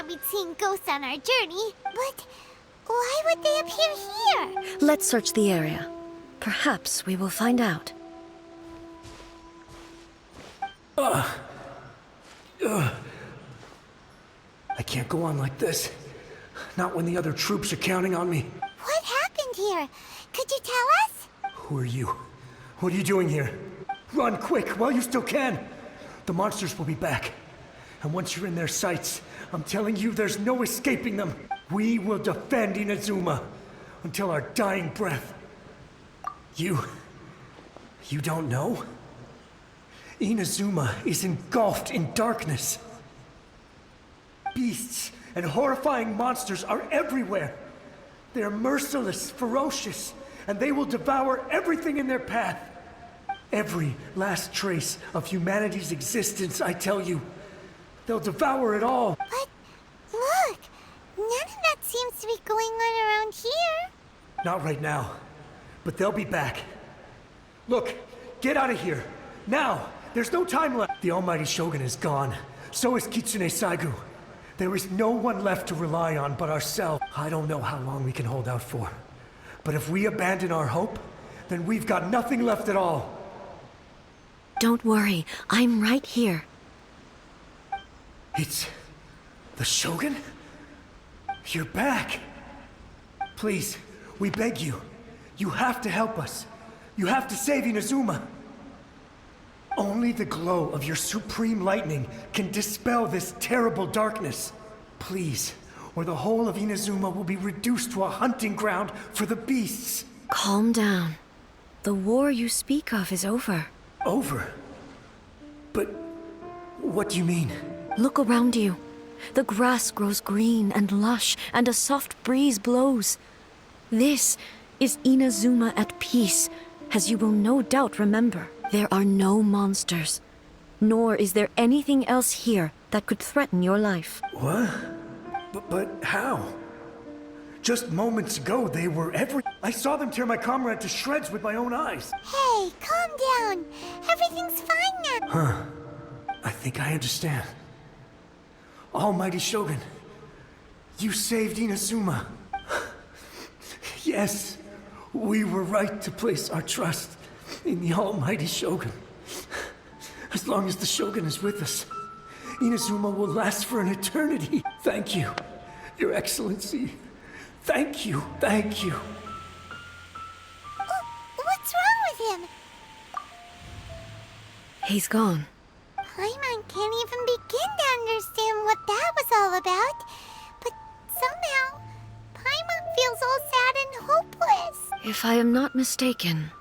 thought we'd seen ghosts on our journey, but why would they appear here? Let's search the area. Perhaps we will find out. I can't go on like this. Not when the other troops are counting on me. What happened here? Could you tell us? Who are you? What are you doing here? Run quick while you still can. The monsters will be back. And once you're in their sights, I'm telling you there's no escaping them. We will defend Inazuma until our dying breath. You don't know? Inazuma is engulfed in darkness. Beasts and horrifying monsters are everywhere. They are merciless, ferocious, and they will devour everything in their path. Every last trace of humanity's existence, I tell you. They'll devour it all. But look, none of that seems to be going on around here. Not right now, but they'll be back. Look, get out of here. Now! There's no time left. The almighty Shogun is gone. So is Kitsune Saigu. There is no one left to rely on but ourselves. I don't know how long we can hold out for. But if we abandon our hope, then we've got nothing left at all. Don't worry, I'm right here. It's... the Shogun? You're back. Please, we beg you. You have to help us. You have to save Inazuma. Only the glow of your supreme lightning can dispel this terrible darkness. Please, or the whole of Inazuma will be reduced to a hunting ground for the beasts. Calm down. The war you speak of is over. Over? But what do you mean? Look around you. The grass grows green and lush, and a soft breeze blows. This is Inazuma at peace, as you will no doubt remember. There are no monsters, nor is there anything else here that could threaten your life. What? But how? Just moments ago, they were I saw them tear my comrade to shreds with my own eyes. Hey, calm down. Everything's fine now. Huh. I think I understand. Almighty Shogun, you saved Inazuma. Yes, we were right to place our trust in the almighty Shogun. As long as the Shogun is with us, Inazuma will last for an eternity. Thank you, Your Excellency. Thank you, thank you. What's wrong with him? He's gone. Paimon can't even begin to understand what that was all about. But somehow, Paimon feels all sad and hopeless. If I am not mistaken,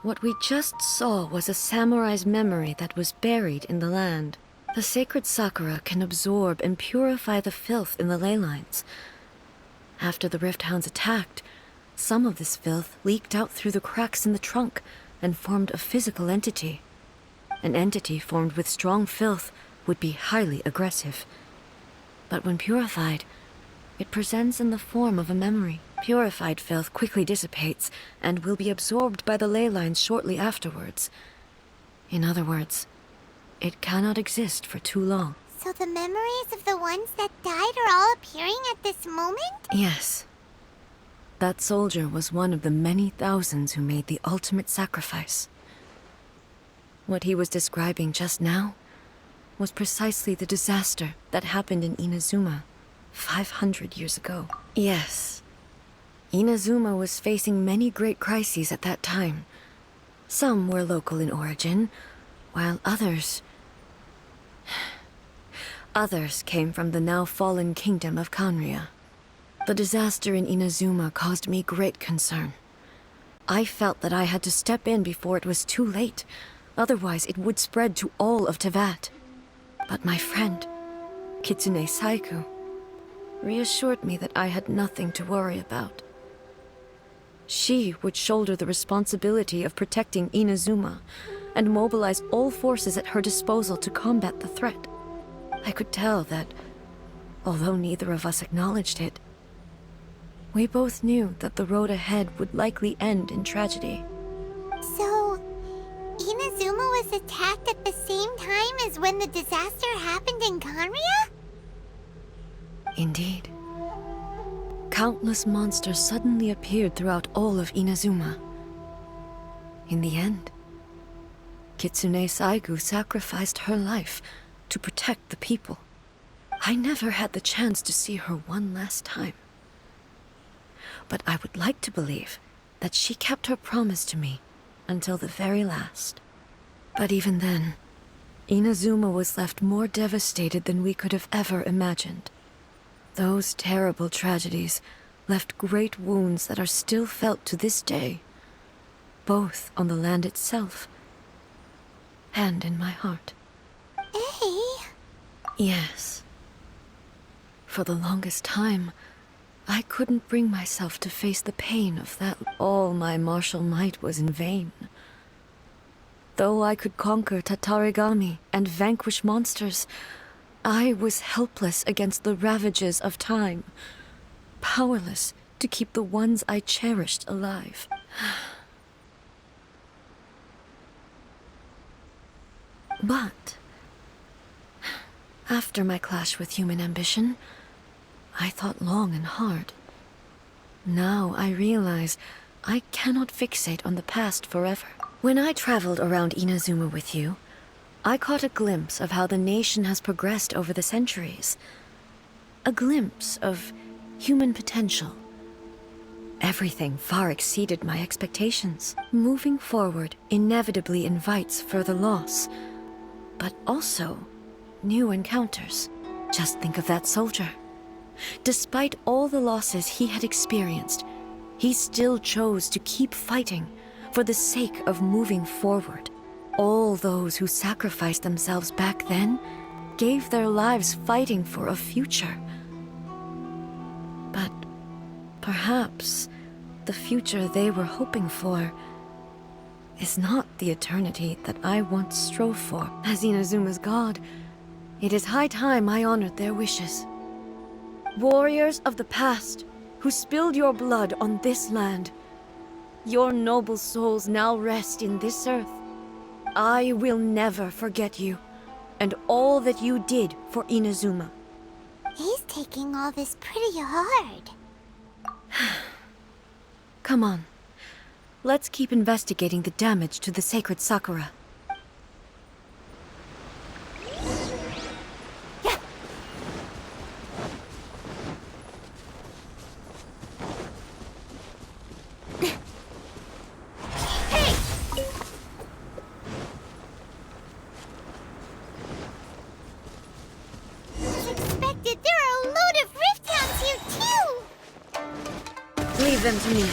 what we just saw was a samurai's memory that was buried in the land. The sacred sakura can absorb and purify the filth in the ley lines. After the Rift Hounds attacked, some of this filth leaked out through the cracks in the trunk and formed a physical entity. An entity formed with strong filth would be highly aggressive. But when purified, it presents in the form of a memory. Purified filth quickly dissipates and will be absorbed by the ley lines shortly afterwards. In other words, it cannot exist for too long. So the memories of the ones that died are all appearing at this moment? Yes. That soldier was one of the many thousands who made the ultimate sacrifice. What he was describing just now was precisely the disaster that happened in Inazuma 500 years ago. Yes. Inazuma was facing many great crises at that time. Some were local in origin, while others came from the now fallen kingdom of Kanria. The disaster in Inazuma caused me great concern. I felt that I had to step in before it was too late, otherwise it would spread to all of Teyvat. But my friend, Kitsune Saigu, reassured me that I had nothing to worry about. She would shoulder the responsibility of protecting Inazuma and mobilize all forces at her disposal to combat the threat. I could tell that, although neither of us acknowledged it, we both knew that the road ahead would likely end in tragedy. So, Inazuma was attacked at the same time as when the disaster happened in Kanria? Indeed. Countless monsters suddenly appeared throughout all of Inazuma. In the end, Kitsune Saigu sacrificed her life to protect the people. I never had the chance to see her one last time. But I would like to believe that she kept her promise to me until the very last. But even then, Inazuma was left more devastated than we could have ever imagined. Those terrible tragedies left great wounds that are still felt to this day, both on the land itself and in my heart. Hey? Yes. For the longest time, I couldn't bring myself to face the pain of that. All my martial might was in vain. Though I could conquer Tatarigami and vanquish monsters, I was helpless against the ravages of time, powerless to keep the ones I cherished alive. But after my clash with human ambition, I thought long and hard. Now I realize I cannot fixate on the past forever. When I traveled around Inazuma with you, I caught a glimpse of how the nation has progressed over the centuries. A glimpse of human potential. Everything far exceeded my expectations. Moving forward inevitably invites further loss, but also new encounters. Just think of that soldier. Despite all the losses he had experienced, he still chose to keep fighting for the sake of moving forward. All those who sacrificed themselves back then gave their lives fighting for a future. But perhaps the future they were hoping for is not the eternity that I once strove for. As Inazuma's god, it is high time I honored their wishes. Warriors of the past, who spilled your blood on this land, your noble souls now rest in this earth. I will never forget you, and all that you did for Inazuma. He's taking all this pretty hard. Come on. Let's keep investigating the damage to the sacred Sakura. Leave them to me.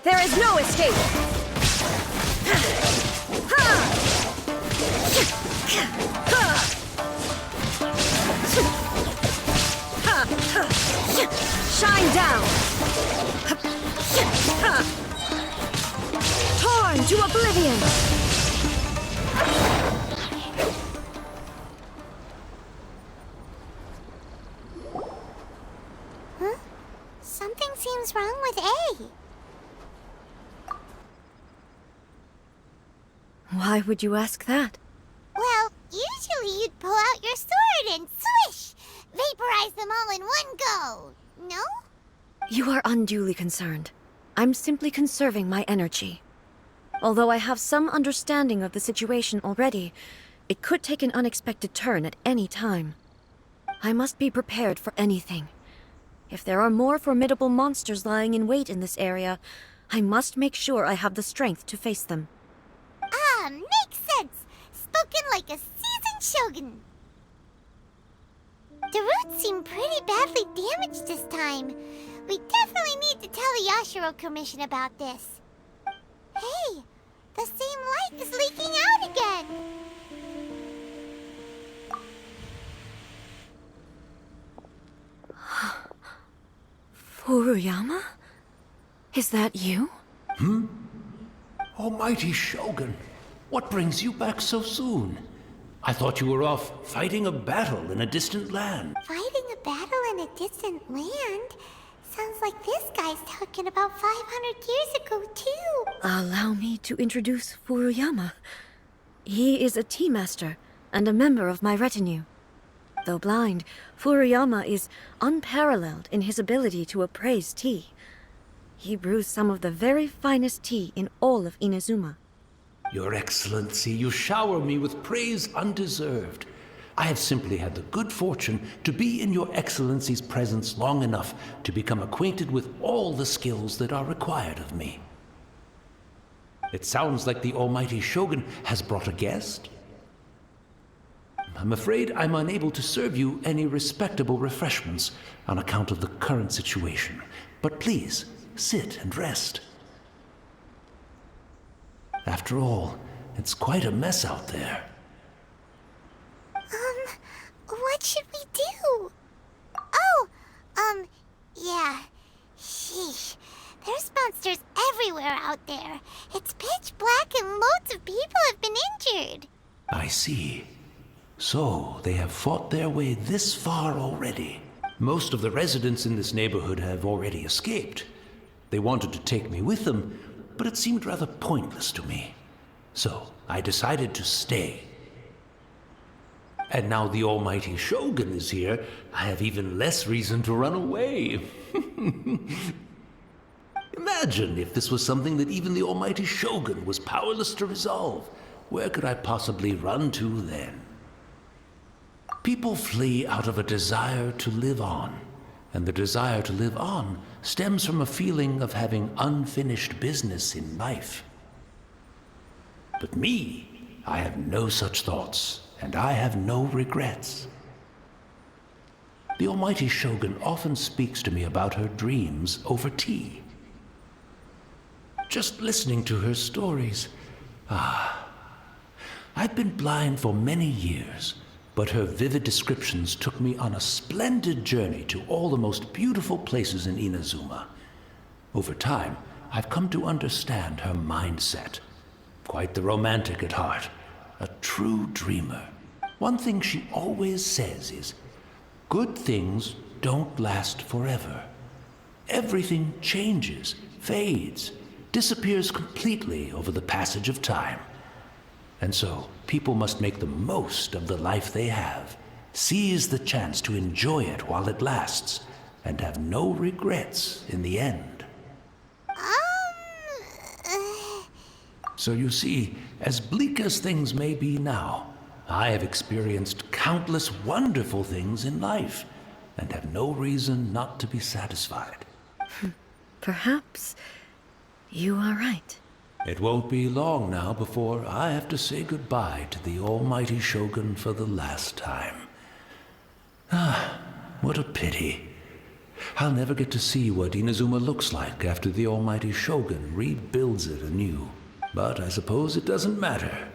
There is no escape. Shine down. Torn to oblivion! Huh? Something seems wrong with A. Why would you ask that? Well, usually you'd pull out your sword and swish! Vaporize them all in one go, no? You are unduly concerned. I'm simply conserving my energy. Although I have some understanding of the situation already, it could take an unexpected turn at any time. I must be prepared for anything. If there are more formidable monsters lying in wait in this area, I must make sure I have the strength to face them. Ah, makes sense! Spoken like a seasoned shogun. The roots seem pretty badly damaged this time. We definitely need to tell the Yashiro Commission about this. Hey, the same light is leaking out again. Furuyama? Is that you? Almighty Shogun, what brings you back so soon? I thought you were off fighting a battle in a distant land. Fighting a battle in in a distant land. Sounds like this guy's talking about 500 years ago, too. Allow me to introduce Furuyama. He is a tea master and a member of my retinue. Though blind, Furuyama is unparalleled in his ability to appraise tea. He brews some of the very finest tea in all of Inazuma. Your Excellency, you shower me with praise undeserved. I have simply had the good fortune to be in Your Excellency's presence long enough to become acquainted with all the skills that are required of me. It sounds like the almighty Shogun has brought a guest. I'm afraid I'm unable to serve you any respectable refreshments on account of the current situation. But please, sit and rest. After all, it's quite a mess out there. What should we do? Oh, yeah. Sheesh. There's monsters everywhere out there. It's pitch black and loads of people have been injured. I see. So, they have fought their way this far already. Most of the residents in this neighborhood have already escaped. They wanted to take me with them, but it seemed rather pointless to me. So, I decided to stay. And now the almighty Shogun is here, I have even less reason to run away. Imagine if this was something that even the almighty Shogun was powerless to resolve. Where could I possibly run to then? People flee out of a desire to live on, and the desire to live on stems from a feeling of having unfinished business in life. But me, I have no such thoughts, and I have no regrets. The almighty Shogun often speaks to me about her dreams over tea. Just listening to her stories, I've been blind for many years, but her vivid descriptions took me on a splendid journey to all the most beautiful places in Inazuma. Over time, I've come to understand her mindset. Quite the romantic at heart, a true dreamer. One thing she always says is, good things don't last forever. Everything changes, fades, disappears completely over the passage of time. And so, people must make the most of the life they have, seize the chance to enjoy it while it lasts, and have no regrets in the end. So you see, as bleak as things may be now, I have experienced countless wonderful things in life, and have no reason not to be satisfied. Perhaps you are right. It won't be long now before I have to say goodbye to the almighty Shogun for the last time. What a pity. I'll never get to see what Inazuma looks like after the almighty Shogun rebuilds it anew. But I suppose it doesn't matter.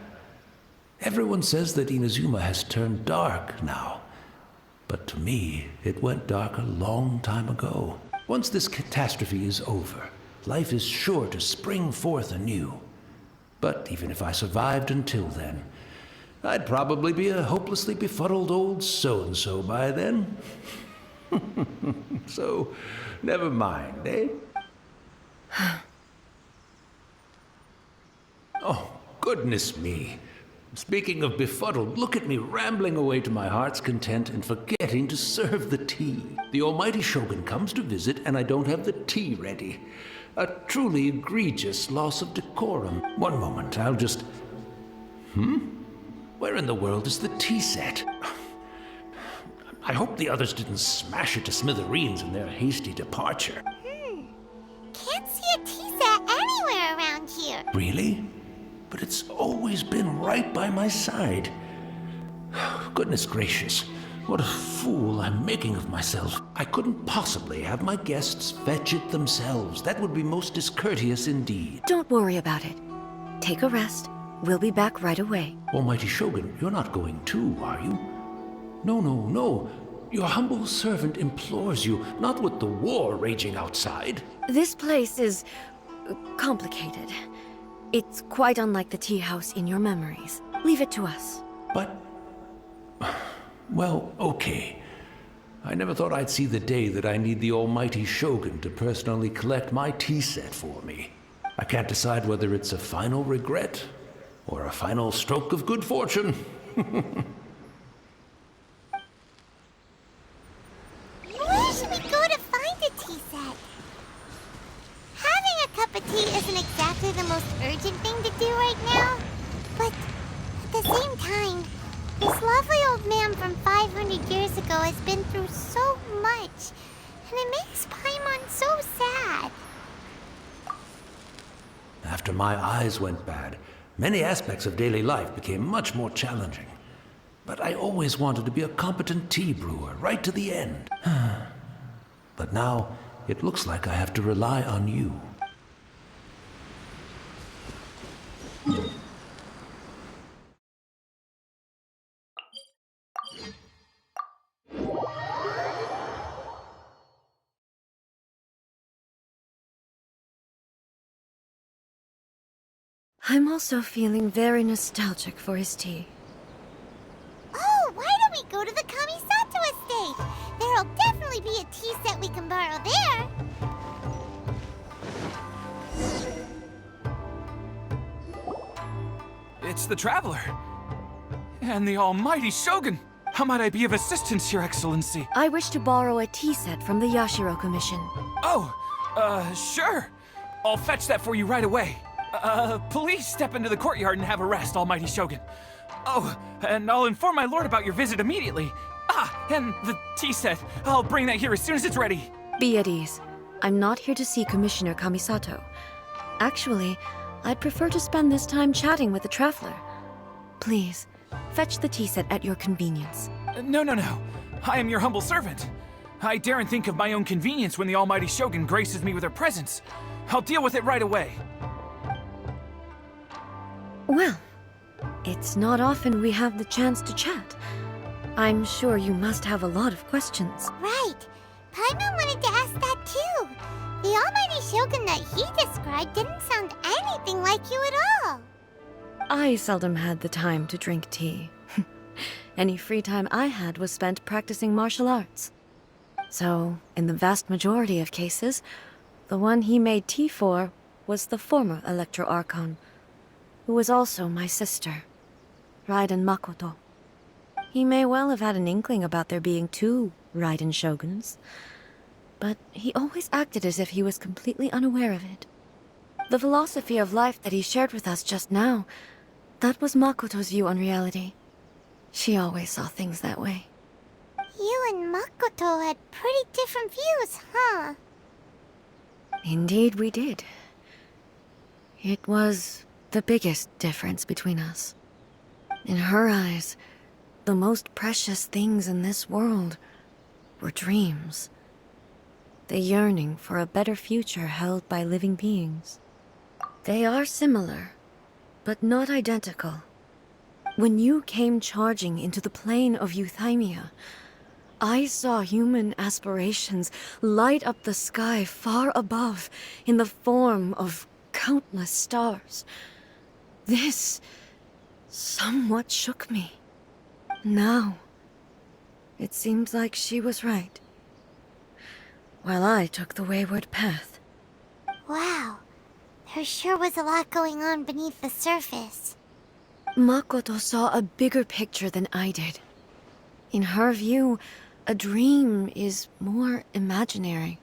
Everyone says that Inazuma has turned dark now. But to me, it went dark a long time ago. Once this catastrophe is over, life is sure to spring forth anew. But even if I survived until then, I'd probably be a hopelessly befuddled old so-and-so by then. So, never mind, eh? Oh, goodness me. Speaking of befuddled, look at me rambling away to my heart's content and forgetting to serve the tea. The almighty Shogun comes to visit and I don't have the tea ready. A truly egregious loss of decorum. One moment, I'll just... Where in the world is the tea set? I hope the others didn't smash it to smithereens in their hasty departure. Can't see a tea set anywhere around here. Really? But it's always been right by my side. Goodness gracious, what a fool I'm making of myself. I couldn't possibly have my guests fetch it themselves. That would be most discourteous indeed. Don't worry about it. Take a rest. We'll be back right away. Almighty Shogun, you're not going too, are you? No. Your humble servant implores you, not with the war raging outside. This place is complicated. It's quite unlike the tea house in your memories. Leave it to us. But... well, okay. I never thought I'd see the day that I need the almighty Shogun to personally collect my tea set for me. I can't decide whether it's a final regret or a final stroke of good fortune. Where should we go to find a tea set? Having a cup of tea isn't exactly the most urgent thing to do right now, but at the same time, this lovely old man from 500 years ago has been through so much, and it makes Paimon so sad. After my eyes went bad, many aspects of daily life became much more challenging. But I always wanted to be a competent tea brewer right to the end. But now, it looks like I have to rely on you. I'm also feeling very nostalgic for his tea. Oh, why don't we go to the Kamisato estate? There'll definitely be a tea set we can borrow there. It's the Traveler. And the almighty Shogun. How might I be of assistance, Your Excellency? I wish to borrow a tea set from the Yashiro Commission. Oh, sure. I'll fetch that for you right away. Please step into the courtyard and have a rest, almighty Shogun. Oh, and I'll inform my lord about your visit immediately. Ah, and the tea set. I'll bring that here as soon as it's ready. Be at ease. I'm not here to see Commissioner Kamisato. Actually, I'd prefer to spend this time chatting with the Traveler. Please, fetch the tea set at your convenience. No. I am your humble servant. I daren't think of my own convenience when the almighty Shogun graces me with her presence. I'll deal with it right away. Well, it's not often we have the chance to chat. I'm sure you must have a lot of questions. Right. Paimon wanted to ask that too. The almighty Shogun that he described didn't sound anything like you at all. I seldom had the time to drink tea. Any free time I had was spent practicing martial arts. So, in the vast majority of cases, the one he made tea for was the former Electro Archon, who was also my sister, Raiden Makoto. He may well have had an inkling about there being two Raiden Shoguns, but he always acted as if he was completely unaware of it. The philosophy of life that he shared with us just now, that was Makoto's view on reality. She always saw things that way. You and Makoto had pretty different views, huh? Indeed we did. It was the biggest difference between us. In her eyes, the most precious things in this world were dreams. The yearning for a better future held by living beings. They are similar, but not identical. When you came charging into the plane of Euthymia, I saw human aspirations light up the sky far above in the form of countless stars. This somewhat shook me. Now, it seems like she was right, while I took the wayward path. Wow. There sure was a lot going on beneath the surface. Makoto saw a bigger picture than I did. In her view, a dream is more imaginary,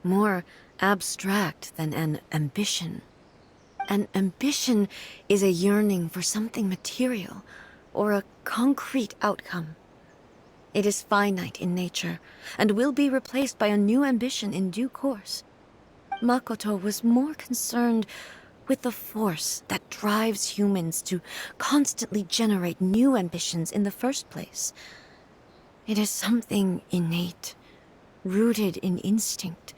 more abstract than an ambition. An ambition is a yearning for something material, or a concrete outcome. It is finite in nature, and will be replaced by a new ambition in due course. Makoto was more concerned with the force that drives humans to constantly generate new ambitions in the first place. It is something innate, rooted in instinct.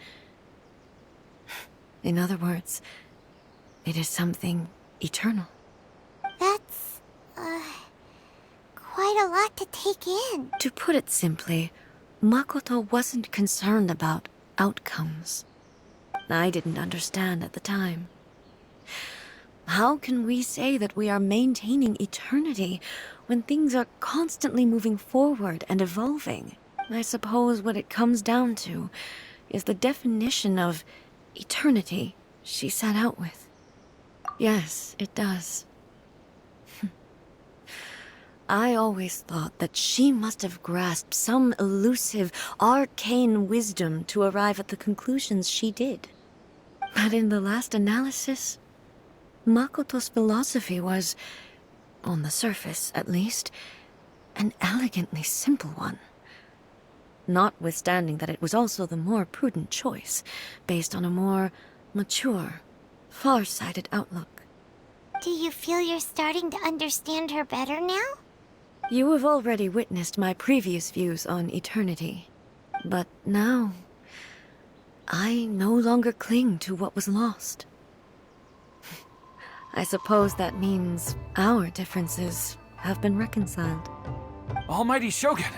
In other words, it is something eternal. That's, quite a lot to take in. To put it simply, Makoto wasn't concerned about outcomes. I didn't understand at the time. How can we say that we are maintaining eternity when things are constantly moving forward and evolving? I suppose what it comes down to is the definition of eternity she set out with. Yes, it does. I always thought that she must have grasped some elusive, arcane wisdom to arrive at the conclusions she did. But in the last analysis, Makoto's philosophy was, on the surface at least, an elegantly simple one. Notwithstanding that it was also the more prudent choice, based on a more mature, far-sighted outlook. Do you feel you're starting to understand her better now? You have already witnessed my previous views on eternity. But now, I no longer cling to what was lost. I suppose that means our differences have been reconciled. Almighty Shogun,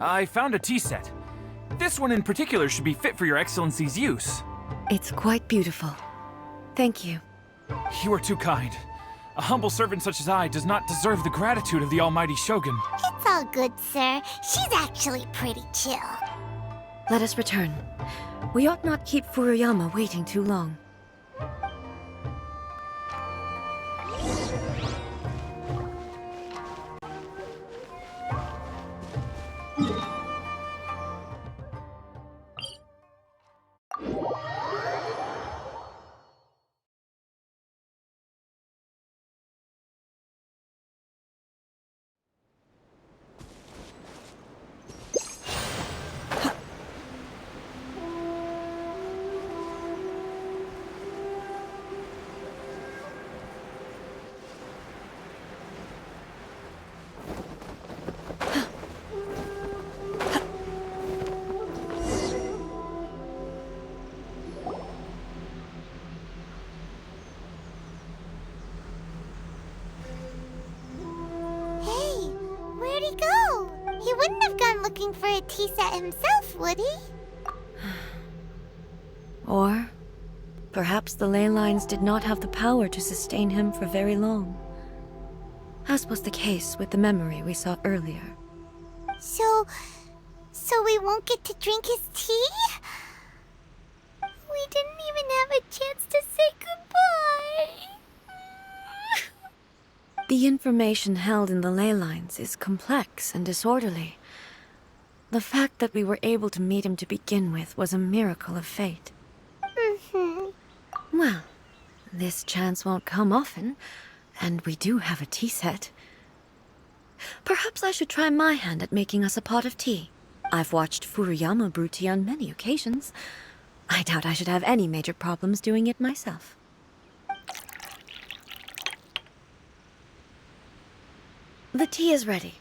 I found a tea set. This one in particular should be fit for your Excellency's use. It's quite beautiful. Thank you. You are too kind. A humble servant such as I does not deserve the gratitude of the Almighty Shogun. It's all good, sir. She's actually pretty chill. Let us return. We ought not keep Furuyama waiting too long. Hey, where'd he go? He wouldn't have gone looking for a tea set himself, would he? Or perhaps the ley lines did not have the power to sustain him for very long, as was the case with the memory we saw earlier. So we won't get to drink his tea? We didn't even have a chance to say goodbye. The information held in the ley lines is complex and disorderly. The fact that we were able to meet him to begin with was a miracle of fate. Well, this chance won't come often, and we do have a tea set. Perhaps I should try my hand at making us a pot of tea. I've watched Furuyama brew tea on many occasions. I doubt I should have any major problems doing it myself. The tea is ready.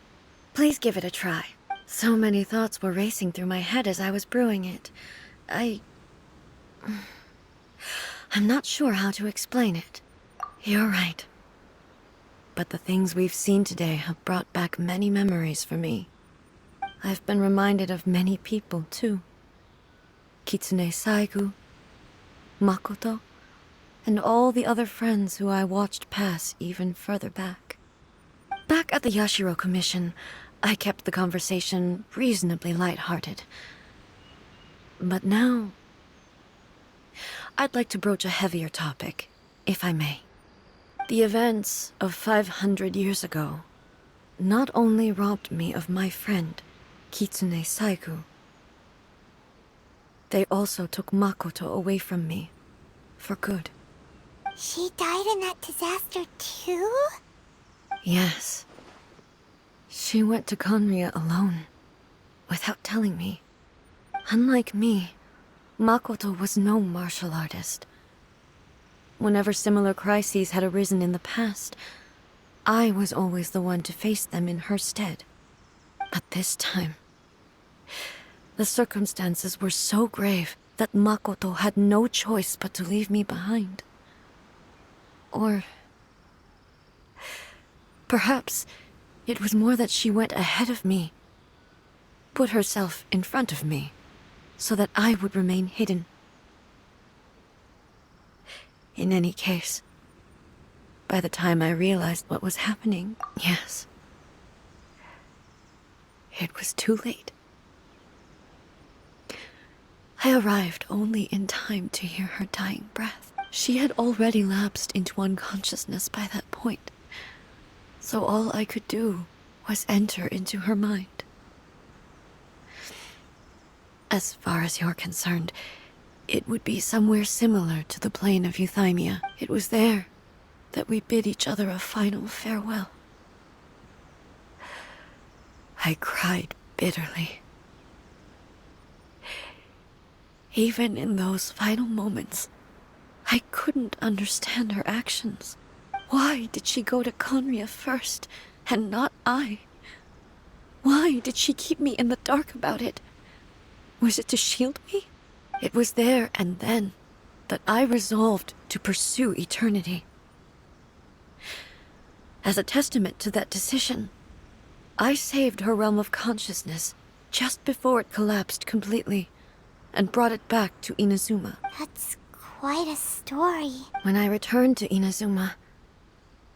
Please give it a try. So many thoughts were racing through my head as I was brewing it. I'm not sure how to explain it. You're right. But the things we've seen today have brought back many memories for me. I've been reminded of many people, too. Kitsune Saigu, Makoto, and all the other friends who I watched pass even further back. Back at the Yashiro Commission, I kept the conversation reasonably light-hearted. But now, I'd like to broach a heavier topic, if I may. The events of 500 years ago not only robbed me of my friend, Kitsune Saigu, they also took Makoto away from me, for good. She died in that disaster too? Yes. She went to Conria alone, without telling me. Unlike me, Makoto was no martial artist. Whenever similar crises had arisen in the past, I was always the one to face them in her stead. But this time, the circumstances were so grave that Makoto had no choice but to leave me behind. Or perhaps it was more that she went ahead of me, put herself in front of me, so that I would remain hidden. In any case, by the time I realized what was happening, yes, it was too late. I arrived only in time to hear her dying breath. She had already lapsed into unconsciousness by that point, so all I could do was enter into her mind. As far as you're concerned, it would be somewhere similar to the plane of Euthymia. It was there that we bid each other a final farewell. I cried bitterly. Even in those final moments, I couldn't understand her actions. Why did she go to Conria first, and not I? Why did she keep me in the dark about it? Was it to shield me? It was there and then that I resolved to pursue eternity. As a testament to that decision, I saved her realm of consciousness just before it collapsed completely, and brought it back to Inazuma. That's quite a story. When I returned to Inazuma,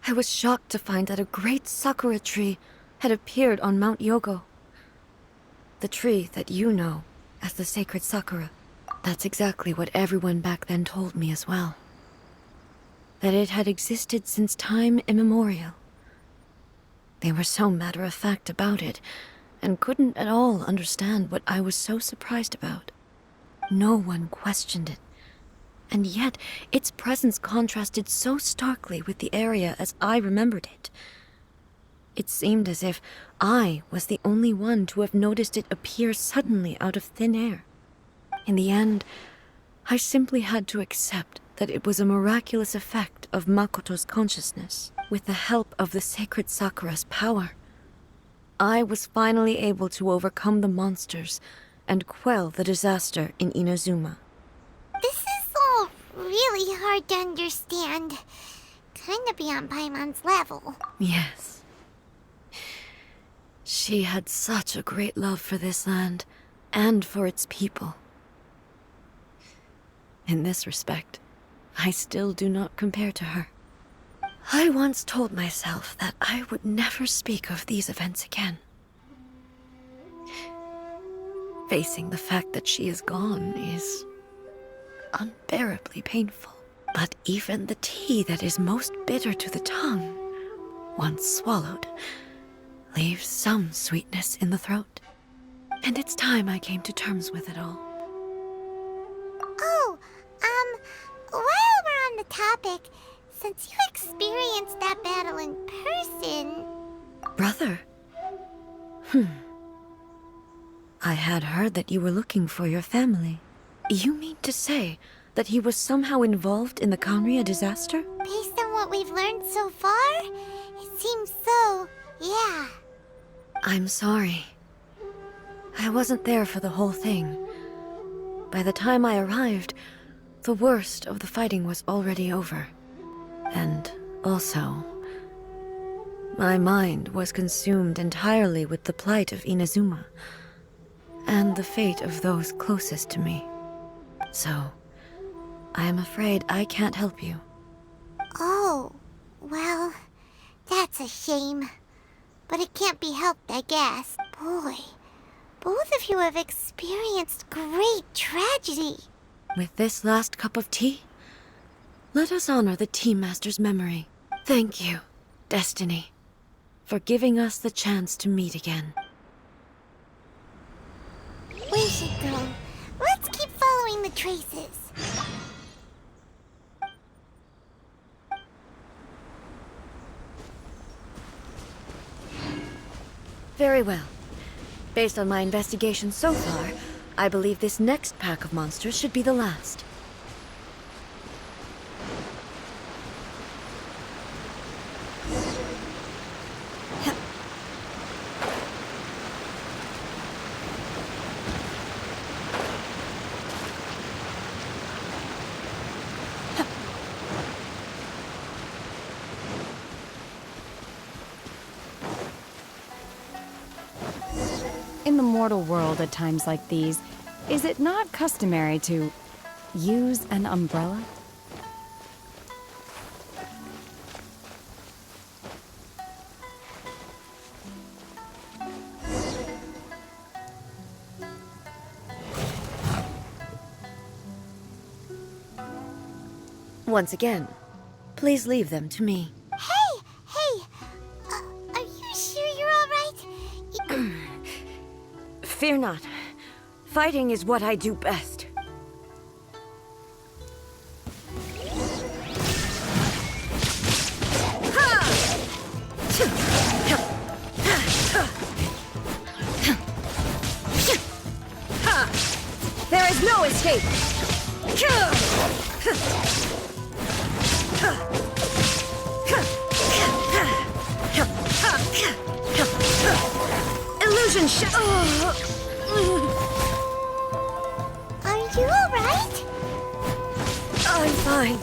I was shocked to find that a great sakura tree had appeared on Mount Yogo. The tree that you know as the sacred sakura. That's exactly what everyone back then told me as well. That it had existed since time immemorial. They were so matter-of-fact about it, and couldn't at all understand what I was so surprised about. No one questioned it, and yet its presence contrasted so starkly with the area as I remembered it. It seemed as if I was the only one to have noticed it appear suddenly out of thin air. In the end, I simply had to accept that it was a miraculous effect of Makoto's consciousness. With the help of the sacred Sakura's power, I was finally able to overcome the monsters and quell the disaster in Inazuma. This is all really hard to understand. Kinda beyond Paimon's level. Yes. She had such a great love for this land, and for its people. In this respect, I still do not compare to her. I once told myself that I would never speak of these events again. Facing the fact that she is gone is unbearably painful. But even the tea that is most bitter to the tongue, once swallowed, leaves some sweetness in the throat. And it's time I came to terms with it all. Oh, while we're on the topic, since you experienced that battle in person... Brother? I had heard that you were looking for your family. You mean to say that he was somehow involved in the Conria disaster? Based on what we've learned so far, it seems so, yeah. I'm sorry. I wasn't there for the whole thing. By the time I arrived, the worst of the fighting was already over. And also, my mind was consumed entirely with the plight of Inazuma, and the fate of those closest to me. So, I am afraid I can't help you. Oh, well, that's a shame. But it can't be helped, I guess. Boy, both of you have experienced great tragedy. With this last cup of tea, let us honor the Tea Master's memory. Thank you, Destiny, for giving us the chance to meet again. We should go. Let's keep following the traces. Very well. Based on my investigation so far, I believe this next pack of monsters should be the last. In the mortal world at times like these, is it not customary to use an umbrella? Once again, please leave them to me. Hey! Are you sure you're all right? Fear not. Fighting is what I do best. There is no escape! Illusion Are you all right? I'm fine.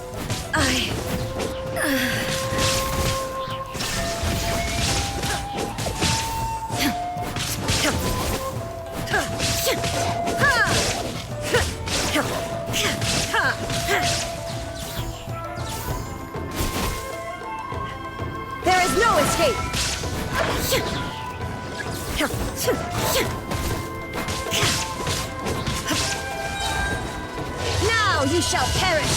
There is no escape! Now ye shall perish!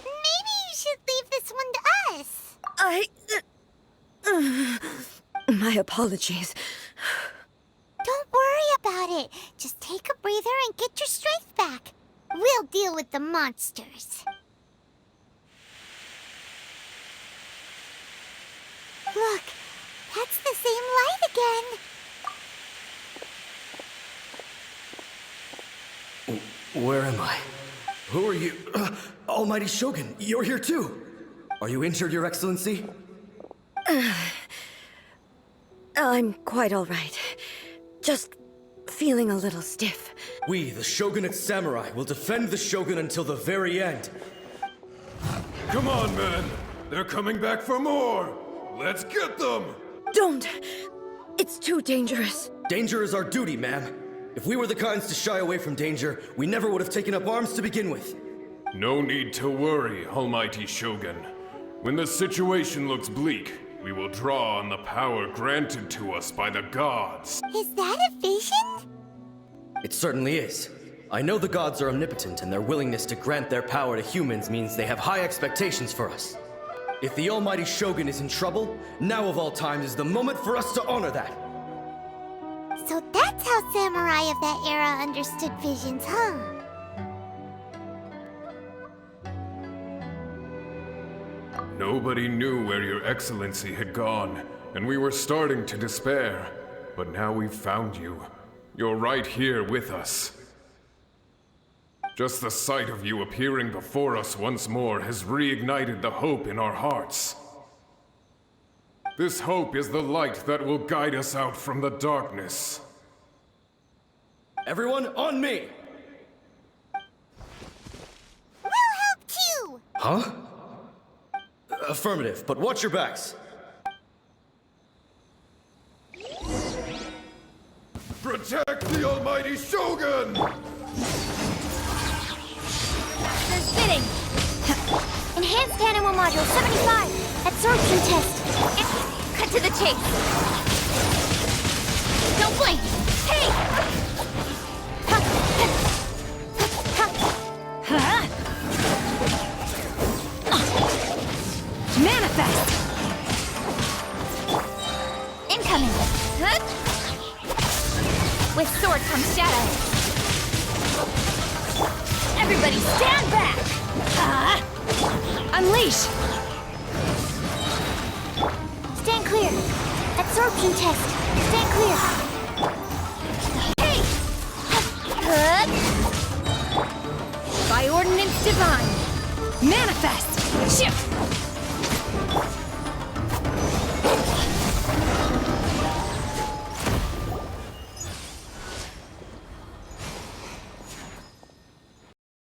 Maybe you should leave this one to us. My apologies. Don't worry about it. Just take a breather and get your strength back. We'll deal with the monsters. Look, that's the same light again. Where am I? Who are you? Almighty Shogun, you're here too! Are you injured, Your Excellency? I'm quite all right. Just feeling a little stiff. We, the Shogunate Samurai, will defend the Shogun until the very end. Come on, men! They're coming back for more! Let's get them! Don't! It's too dangerous. Danger is our duty, ma'am. If we were the kinds to shy away from danger, we never would have taken up arms to begin with. No need to worry, Almighty Shogun. When the situation looks bleak, we will draw on the power granted to us by the gods. Is that a vision? It certainly is. I know the gods are omnipotent, and their willingness to grant their power to humans means they have high expectations for us. If the Almighty Shogun is in trouble, now of all times is the moment for us to honor that. So that's how samurai of that era understood visions, huh? Nobody knew where Your Excellency had gone, and we were starting to despair. But now we've found you. You're right here with us. Just the sight of you appearing before us once more has reignited the hope in our hearts. This hope is the light that will guide us out from the darkness. Everyone, on me! We'll help too! Huh? Affirmative, but watch your backs. Protect the Almighty Shogun! There's fitting. Enhanced Animal Module 75. Absorption test. Cut to the chase. Don't blink. Hey! Manifest! Incoming. With sword comes shadow. Everybody stand back! Unleash! Stand clear. Absorption test. Stand clear. Hey! By ordinance divine! Manifest! Shift!